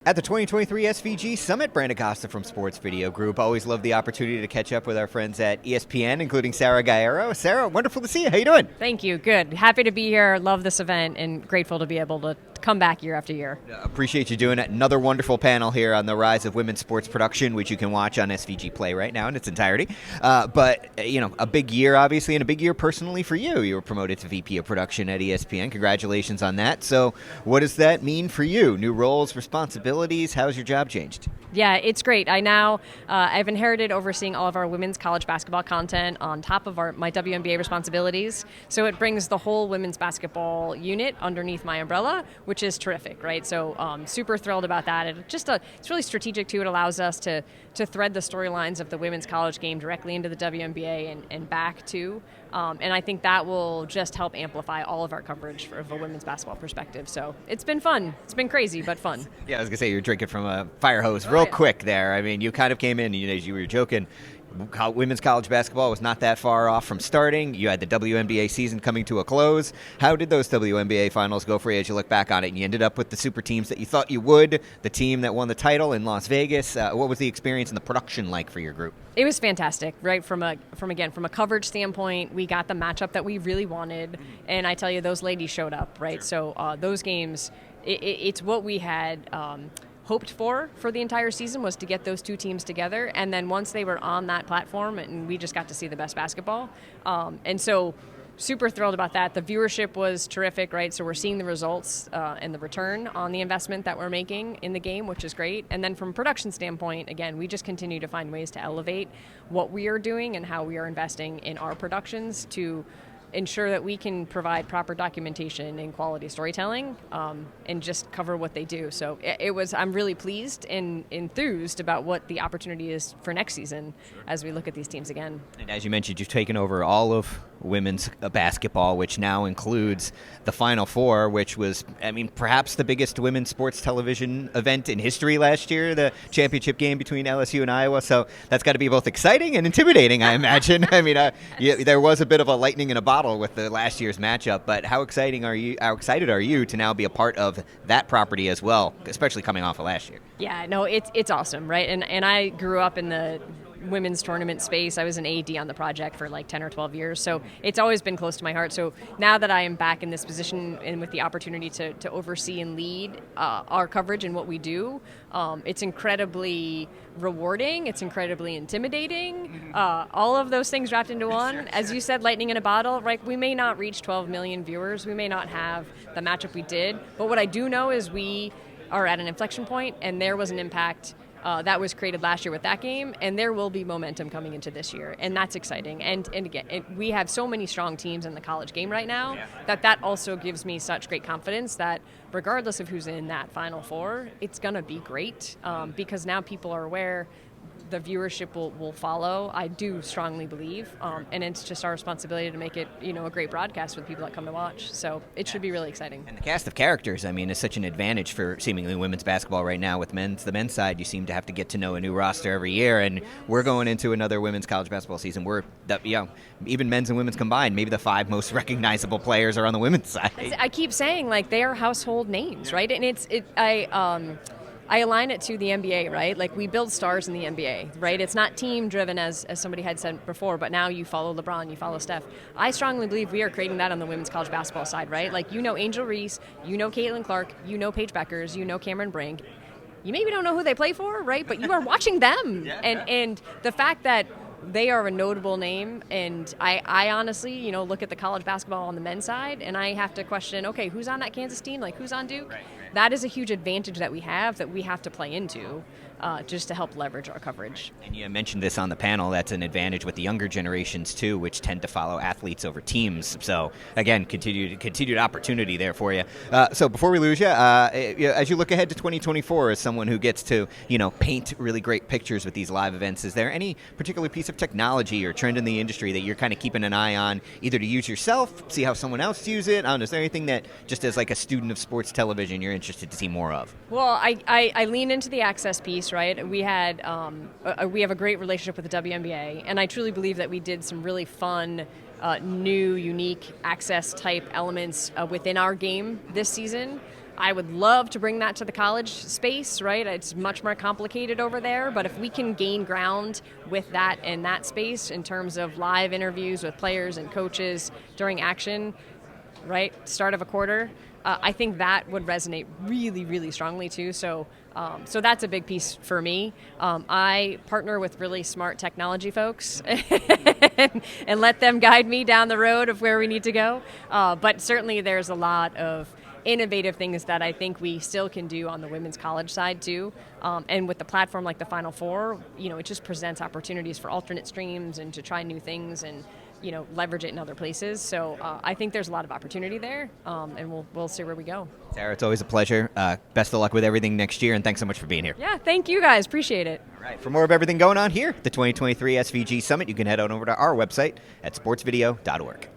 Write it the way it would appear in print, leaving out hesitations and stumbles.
At the 2023 SVG Summit, Brandon Costa from Sports Video Group. Always love the opportunity to catch up with our friends at ESPN, including Sara Gaiero. Sara, wonderful to see you. How you doing? Thank you. Good. Happy to be here. Love this event and grateful to be able to come back year after year. Appreciate you doing it. Another wonderful panel here on the rise of women's sports production, which you can watch on SVG Play right now in its entirety. But a big year, obviously, and a big year personally for you. You were promoted to VP of Production at ESPN. Congratulations on that. So what does that mean for you? New roles, responsibilities? How's your job changed? Yeah, it's great. I've inherited overseeing all of our women's college basketball content on top of my WNBA responsibilities. So it brings the whole women's basketball unit underneath my umbrella, which is terrific, right? So super thrilled about that. It's really strategic too. It allows us to thread the storylines of the women's college game directly into the WNBA and back too. And I think that will just help amplify all of our coverage from a women's basketball perspective. So it's been fun. It's been crazy, but fun. Yeah, I was going to say you're drinking from a fire hose real quick there. I mean, you kind of came in, as you were joking, women's college basketball was not that far off from starting. You had the WNBA season coming to a close. How did those WNBA finals go for you as you look back on it? And you ended up with the super teams that you thought you would, the team that won the title in Las Vegas. What was the experience and the production like for your group? It was fantastic, right? From a coverage standpoint, we got the matchup that we really wanted, and I tell you, those ladies showed up, right? Sure. So those games, it's what we had hoped for the entire season, was to get those two teams together, and then once they were on that platform, and we just got to see the best basketball, and so super thrilled about that. The viewership was terrific, right? So we're seeing the results and the return on the investment that we're making in the game, which is great. And then from a production standpoint, again, we just continue to find ways to elevate what we are doing and how we are investing in our productions to ensure that we can provide proper documentation and quality storytelling and just cover what they do. So I'm really pleased and enthused about what the opportunity is for next season as we look at these teams again. And as you mentioned, you've taken over all of women's basketball, which now includes the Final Four, which was, perhaps the biggest women's sports television event in history last year, the championship game between LSU and Iowa. So that's got to be both exciting and intimidating, I imagine. There was a bit of a lightning in a bottle with the last year's matchup, but how excited are you to now be a part of that property as well, especially coming off of last year? Yeah, no, it's awesome, right? And I grew up in the women's tournament space. I was an AD on the project for like 10 or 12 years, so it's always been close to my heart. So now that I am back in this position and with the opportunity to oversee and lead our coverage and what we do, it's incredibly rewarding, it's incredibly intimidating, all of those things wrapped into one. As you said, lightning in a bottle, right? We may not reach 12 million viewers, we may not have the matchup we did, but what I do know is we are at an inflection point, and there was an impact that was created last year with that game, and there will be momentum coming into this year, and that's exciting. And again, we have so many strong teams in the college game right now that also gives me such great confidence that regardless of who's in that Final Four, it's going to be great because now people are aware. The viewership will follow, I do strongly believe, and it's just our responsibility to make it, a great broadcast for the people that come to watch. So it should be really exciting. And the cast of characters, is such an advantage for seemingly women's basketball right now. With the men's side, you seem to have to get to know a new roster every year, and we're going into another women's college basketball season where even men's and women's combined, maybe the 5 most recognizable players are on the women's side. I keep saying they are household names, right? And I align it to the NBA, right? Like, we build stars in the NBA, right? It's not team-driven, as somebody had said before, but now you follow LeBron, you follow Steph. I strongly believe we are creating that on the women's college basketball side, right? Like, Angel Reese, Caitlin Clark, Paige Beckers, Cameron Brink. You maybe don't know who they play for, right? But you are watching them. And the fact that they are a notable name, and I honestly, look at the college basketball on the men's side, and I have to question, okay, who's on that Kansas team? Like, who's on Duke? Right. That is a huge advantage that we have to play into just to help leverage our coverage. And you mentioned this on the panel, that's an advantage with the younger generations too, which tend to follow athletes over teams. So again, continued opportunity there for you. So before we lose you, as you look ahead to 2024, as someone who gets to paint really great pictures with these live events, is there any particular piece of technology or trend in the industry that you're kind of keeping an eye on, either to use yourself, see how someone else uses it? Is there anything that, just as like a student of sports television, you're interested to see more of? Well, I lean into the access piece, right? We have a great relationship with the WNBA, and I truly believe that we did some really fun, new, unique access type elements within our game this season. I would love to bring that to the college space, right? It's much more complicated over there, but if we can gain ground with that in that space in terms of live interviews with players and coaches during action, right, start of a quarter, I think that would resonate really, really strongly too. So that's a big piece for me. I partner with really smart technology folks and let them guide me down the road of where we need to go. But certainly there's a lot of innovative things that I think we still can do on the women's college side too. And with the platform like the Final Four, it just presents opportunities for alternate streams and to try new things and leverage it in other places. So I think there's a lot of opportunity there, and we'll see where we go. Sara, it's always a pleasure. Best of luck with everything next year, and thanks so much for being here. Yeah, thank you guys. Appreciate it. All right. For more of everything going on here, the 2023 SVG Summit, you can head on over to our website at sportsvideo.org.